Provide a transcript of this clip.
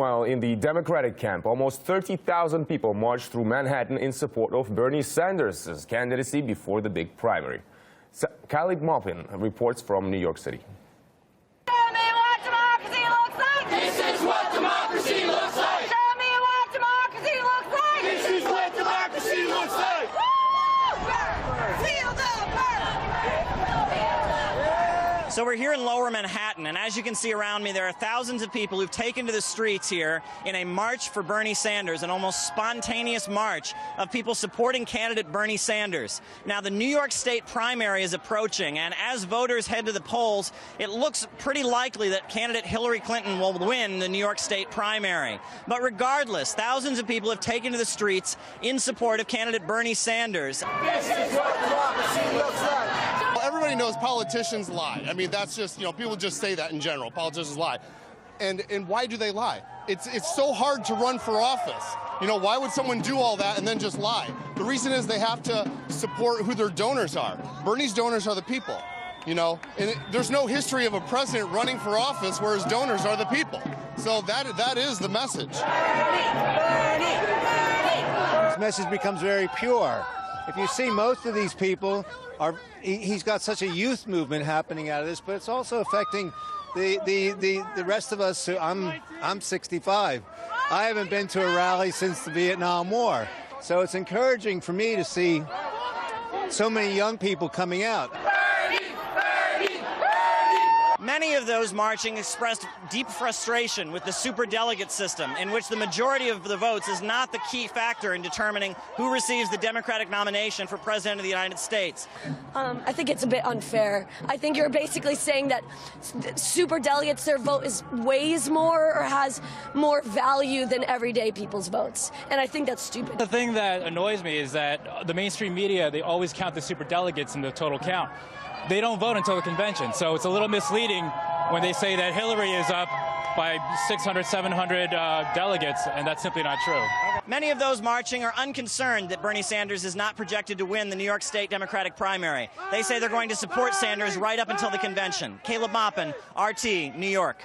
While in the Democratic camp, almost 30,000 people marched through Manhattan in support of Bernie Sanders' candidacy before the big primary. Khalid Maupin reports from New York City. Show me what democracy looks like! This is what democracy looks like! Show me what democracy looks like! This is what democracy looks like! Woo! Feel the burn! So we're here in Lower Manhattan, and as you can see around me, there are thousands of people who've taken to the streets here in a march for Bernie Sanders, an almost spontaneous march of people supporting candidate Bernie Sanders. Now, the New York State primary is approaching, and as voters head to the polls, it looks pretty likely that candidate Hillary Clinton will win the New York State primary. But regardless, thousands of people have taken to the streets in support of candidate Bernie Sanders. This is what democracy looks like! Everybody knows politicians lie. I mean, that's just, people just say that in general. Politicians lie. And why do they lie? It's so hard to run for office. Why would someone do all that and then just lie? The reason is they have to support who their donors are. Bernie's donors are the people, and there's no history of a president running for office where his donors are the people. So that is the message. This message becomes very pure. If you see, most of these people he's got such a youth movement happening out of this, but it's also affecting the rest of us. I'm 65. I haven't been to a rally since the Vietnam War. So it's encouraging for me to see so many young people coming out. Many of those marching expressed deep frustration with the superdelegate system, in which the majority of the votes is not the key factor in determining who receives the Democratic nomination for President of the United States. I think it's a bit unfair. I think you're basically saying that superdelegates, their vote weighs more or has more value than everyday people's votes. And I think that's stupid. The thing that annoys me is that the mainstream media, they always count the superdelegates in the total count. They don't vote until the convention, so it's a little misleading when they say that Hillary is up by 600, 700 delegates, and that's simply not true. Many of those marching are unconcerned that Bernie Sanders is not projected to win the New York State Democratic primary. They say they're going to support Sanders right up until the convention. Khalid Maupin, RT, New York.